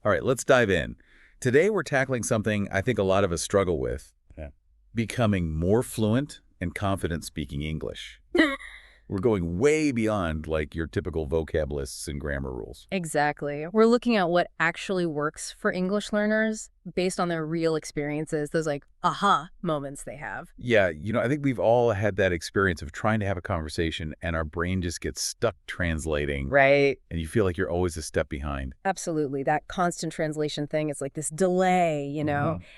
All right, let's dive in. Today we're tackling something I think a lot of us struggle with, becoming more fluent and confident speaking English. We're going way beyond like your typical vocab lists and grammar rules. Exactly. We're looking at what actually works for English learners based on their real experiences, those like aha moments they have. Yeah, I think we've all had that experience of trying to have a conversation and our brain just gets stuck translating Right. and you feel like you're always a step behind. Absolutely. That constant translation thing is like this delay, Hmm.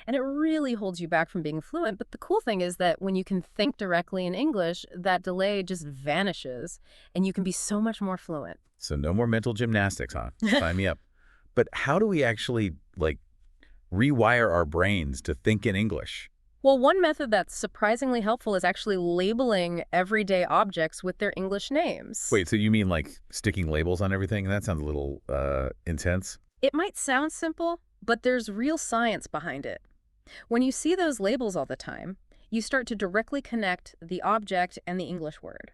and it really holds you back from being fluent. But the cool thing is that when you can think directly in English, that delay just vanishes and you can be so much more fluent. So no more mental gymnastics, huh? Sign me up. But how do we actually like rewire our brains to think in English? Well, one method that's surprisingly helpful is actually labeling everyday objects with their English names. Wait, so you mean like sticking labels on everything? That sounds a little intense. It might sound simple, but there's real science behind it. When you see those labels all the time, you start to directly connect the object and the English word.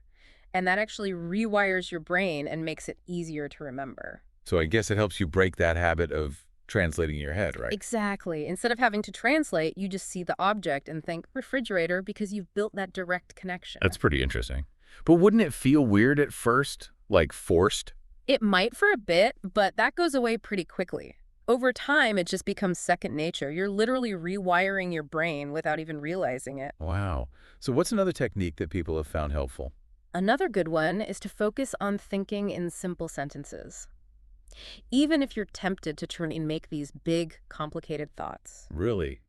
And that actually rewires your brain and makes it easier to remember. So I guess it helps you break that habit of translating in your head, right? Exactly. Instead of having to translate, you just see the object and think refrigerator because you've built that direct connection. That's pretty interesting. But wouldn't it feel weird at first? Like forced? It might for a bit, but that goes away pretty quickly. Over time, it just becomes second nature. You're literally rewiring your brain without even realizing it. Wow. So what's another technique that people have found helpful? Another good one is to focus on thinking in simple sentences, even if you're tempted to try and make these big, complicated thoughts. Really?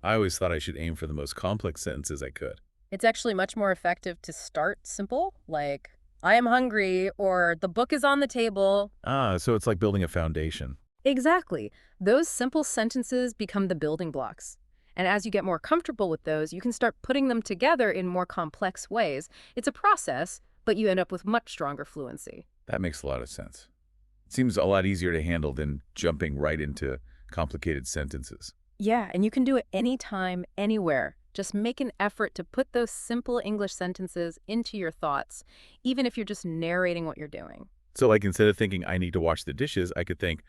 I always thought I should aim for the most complex sentences I could. It's actually much more effective to start simple, like, I am hungry, or the book is on the table. Ah, so it's like building a foundation. Exactly. Those simple sentences become the building blocks. And as you get more comfortable with those, you can start putting them together in more complex ways. It's a process, but you end up with much stronger fluency. That makes a lot of sense. It seems a lot easier to handle than jumping right into complicated sentences. Yeah, and you can do it anytime, anywhere. Just make an effort to put those simple English sentences into your thoughts, even if you're just narrating what you're doing. So like instead of thinking I need to wash the dishes, I could think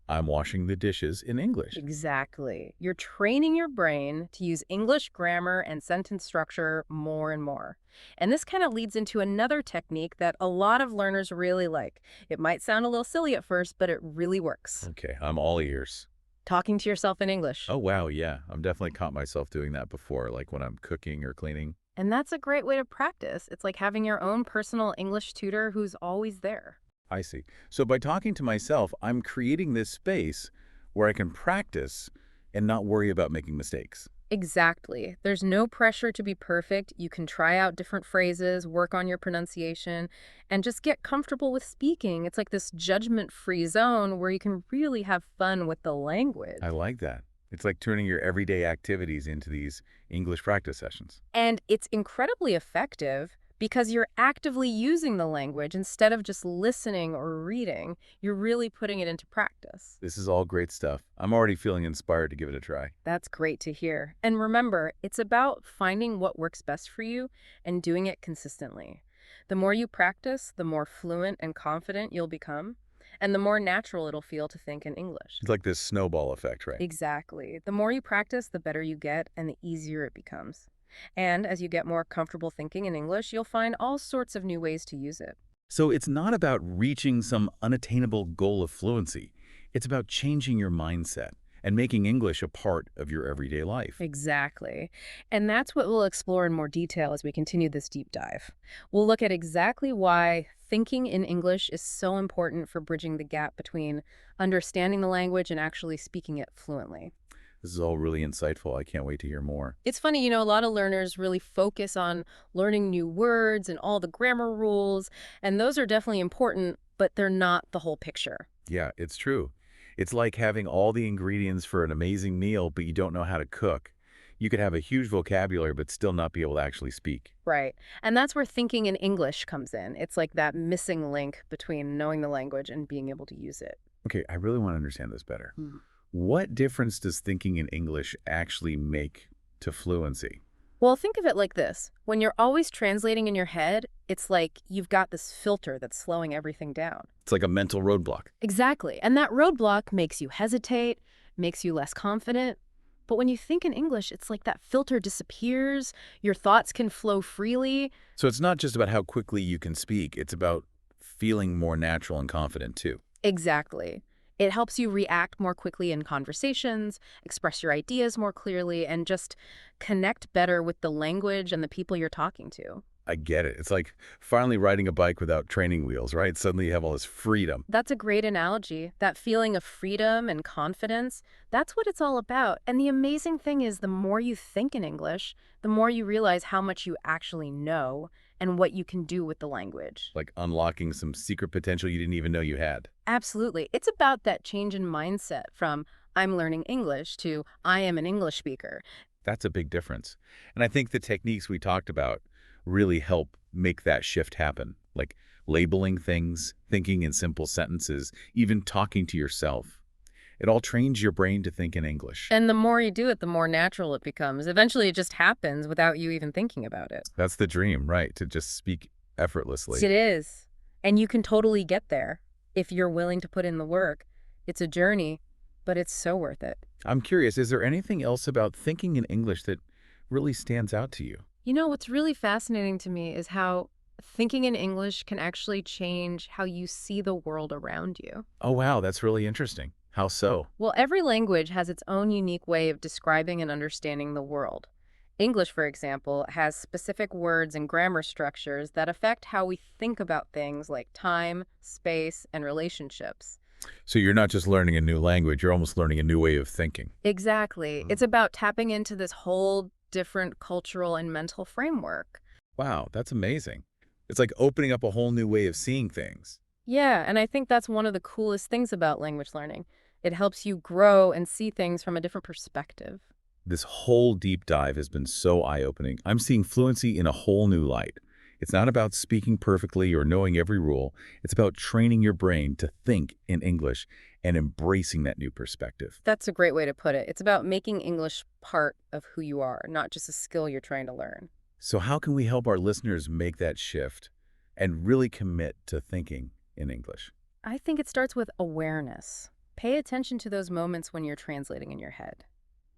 I'm washing the dishes in English. Exactly. You're training your brain to use English grammar and sentence structure more and more. And this kind of leads into another technique that a lot of learners really like. It might sound a little silly at first, but it really works. Okay, I'm all ears. Talking to yourself in English. Oh, wow, yeah. I'm definitely caught myself doing that before, like when I'm cooking or cleaning. And that's a great way to practice. It's like having your own personal English tutor who's always there. I see. So by talking to myself, I'm creating this space where I can practice and not worry about making mistakes. Exactly. There's no pressure to be perfect. You can try out different phrases, work on your pronunciation, and just get comfortable with speaking. It's like this judgment-free zone where you can really have fun with the I language. like that. It's like turning your everyday activities into these English practice sessions. And it's incredibly effective because you're actively using the language instead of just listening or reading. You're really putting it into practice. This is all great stuff. I'm already feeling inspired to give it a try. That's great to hear. And remember, it's about finding what works best for you and doing it consistently. The more you practice, the more fluent and confident you'll become, and the more natural it'll feel to think in English. It's like this snowball effect, right? Exactly. The more you practice, the better you get and the easier it becomes. And as you get more comfortable thinking in English, you'll find all sorts of new ways to use it. So it's not about reaching some unattainable goal of fluency. It's about changing your mindset and making English a part of your everyday life. Exactly. And that's what we'll explore in more detail as we continue this deep dive. We'll look at exactly why thinking in English is so important for bridging the gap between understanding the language and actually speaking it fluently. This is all really insightful. I can't wait to hear more. It's funny, a lot of learners really focus on learning new words and all the grammar rules, and those are definitely important, but they're not the whole picture. Yeah, it's true. It's like having all the ingredients for an amazing meal, but you don't know how to cook. You could have a huge vocabulary, but still not be able to actually speak. Right. And that's where thinking in English comes in. It's like that missing link between knowing the language and being able to use it. Okay, I really want to understand this better. Hmm. What difference does thinking in English actually make to fluency? Well, think of it like this. When you're always translating in your head, it's like you've got this filter that's slowing everything down. It's like a mental roadblock. Exactly. And that roadblock makes you hesitate, makes you less confident. But when you think in English, it's like that filter disappears, your thoughts can flow freely. So it's not just about how quickly you can speak. It's about feeling more natural and confident, too. Exactly. It helps you react more quickly in conversations, express your ideas more clearly, and just connect better with the language and the people you're talking to. I get it. It's like finally riding a bike without training wheels, right? Suddenly you have all this freedom. That's a great analogy. That feeling of freedom and confidence, that's what it's all about. And the amazing thing is the more you think in English, the more you realize how much you actually know and what you can do with the language. Like unlocking some secret potential you didn't even know you had. Absolutely. It's about that change in mindset from I'm learning English to I am an English speaker. That's a big difference. And I think the techniques we talked about really help make that shift happen, like labeling things, thinking in simple sentences, even talking to yourself. It all trains your brain to think in English. And the more you do it, the more natural it becomes. Eventually, it just happens without you even thinking about it. That's the dream, right? To just speak effortlessly. It is. And you can totally get there if you're willing to put in the work. It's a journey, but it's so worth it. I'm curious, is there anything else about thinking in English that really stands out to you? You know, what's really fascinating to me is how thinking in English can actually change how you see the world around you. Oh, wow, that's really interesting. How so? Well, every language has its own unique way of describing and understanding the world. English, for example, has specific words and grammar structures that affect how we think about things like time, space, and relationships. So you're not just learning a new language, you're almost learning a new way of thinking. Exactly. It's about tapping into this whole different cultural and mental framework. Wow, that's amazing. It's like opening up a whole new way of seeing things. Yeah, and I think that's one of the coolest things about language learning. It helps you grow and see things from a different perspective. This whole deep dive has been so eye-opening. I'm seeing fluency in a whole new light. It's not about speaking perfectly or knowing every rule. It's about training your brain to think in English and embracing that new perspective. That's a great way to put it. It's about making English part of who you are, not just a skill you're trying to learn. So how can we help our listeners make that shift and really commit to thinking in English? I think it starts with awareness. Pay attention to those moments when you're translating in your head.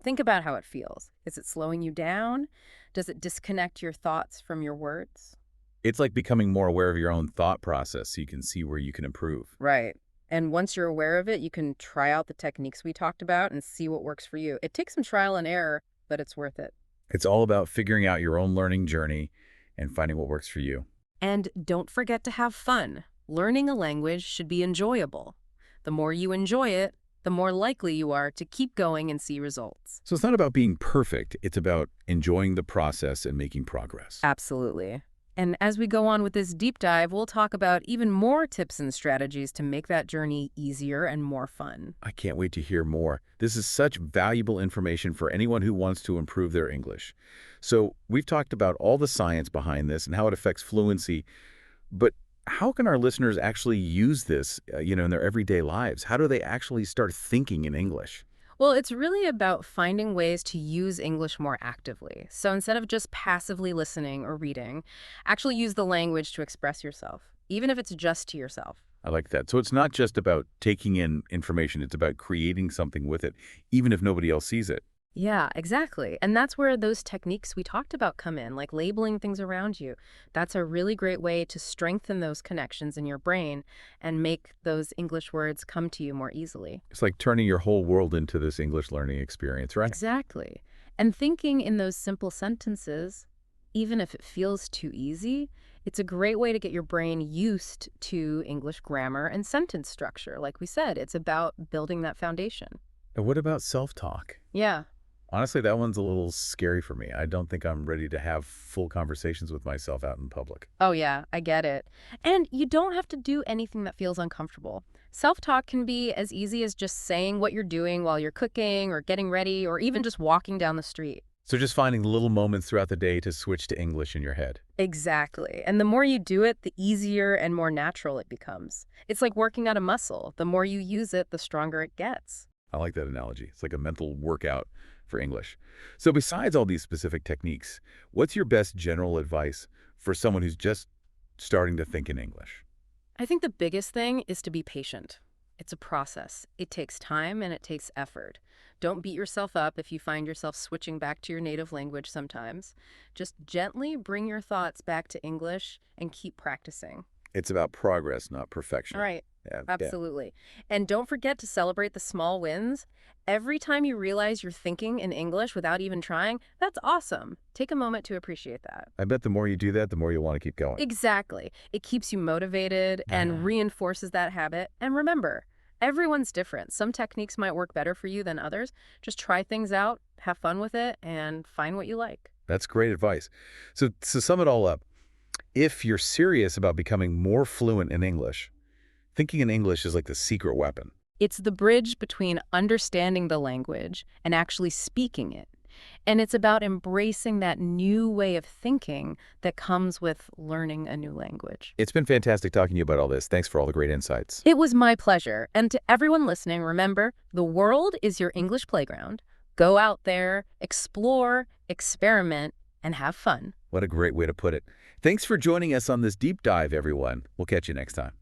Think about how it feels. Is it slowing you down? Does it disconnect your thoughts from your words? It's like becoming more aware of your own thought process so you can see where you can improve. Right. And once you're aware of it, you can try out the techniques we talked about and see what works for you. It takes some trial and error, but it's worth it. It's all about figuring out your own learning journey and finding what works for you. And don't forget to have fun. Learning a language should be enjoyable. The more you enjoy it, the more likely you are to keep going and see results. So it's not about being perfect. It's about enjoying the process and making progress. Absolutely. And as we go on with this deep dive, we'll talk about even more tips and strategies to make that journey easier and more fun. I can't wait to hear more. This is such valuable information for anyone who wants to improve their English. So we've talked about all the science behind this and how it affects fluency, but how can our listeners actually use this, in their everyday lives? How do they actually start thinking in English? Well, it's really about finding ways to use English more actively. So instead of just passively listening or reading, actually use the language to express yourself, even if it's just to yourself. I like that. So it's not just about taking in information. It's about creating something with it, even if nobody else sees it. Yeah, exactly. And that's where those techniques we talked about come in, like labeling things around you. That's a really great way to strengthen those connections in your brain and make those English words come to you more easily. It's like turning your whole world into this English learning experience, right? Exactly. And thinking in those simple sentences, even if it feels too easy, it's a great way to get your brain used to English grammar and sentence structure. Like we said, it's about building that foundation. And what about self-talk? Yeah. Honestly, that one's a little scary for me. I don't think I'm ready to have full conversations with myself out in public. Oh, yeah, I get it. And you don't have to do anything that feels uncomfortable. Self-talk can be as easy as just saying what you're doing while you're cooking or getting ready or even just walking down the street. So just finding little moments throughout the day to switch to English in your head. Exactly. And the more you do it, the easier and more natural it becomes. It's like working out a muscle. The more you use it, the stronger it gets. I like that analogy. It's like a mental workout for English. So besides all these specific techniques, what's your best general advice for someone who's just starting to think in English? I think the biggest thing is to be patient. It's a process. It takes time and it takes effort. Don't beat yourself up if you find yourself switching back to your native language sometimes. Just gently bring your thoughts back to English and keep practicing. It's about progress, not All perfection. right. Yeah, yeah. Absolutely. And don't forget to celebrate the small wins. Every time you realize you're thinking in English without even trying, that's awesome. Take a moment to appreciate that. I bet the more you do that, the more you'll want to keep going. Exactly. It keeps you motivated and reinforces that habit. And remember, everyone's different. Some techniques might work better for you than others. Just try things out, have fun with it, and find what you like. That's great advice. So to sum it all up, if you're serious about becoming more fluent in English, thinking in English is like the secret weapon. It's the bridge between understanding the language and actually speaking it. And it's about embracing that new way of thinking that comes with learning a new language. It's been fantastic talking to you about all this. Thanks for all the great insights. It was my pleasure. And to everyone listening, remember, the world is your English playground. Go out there, explore, experiment, and have fun. What a great way to put it. Thanks for joining us on this deep dive, everyone. We'll catch you next time.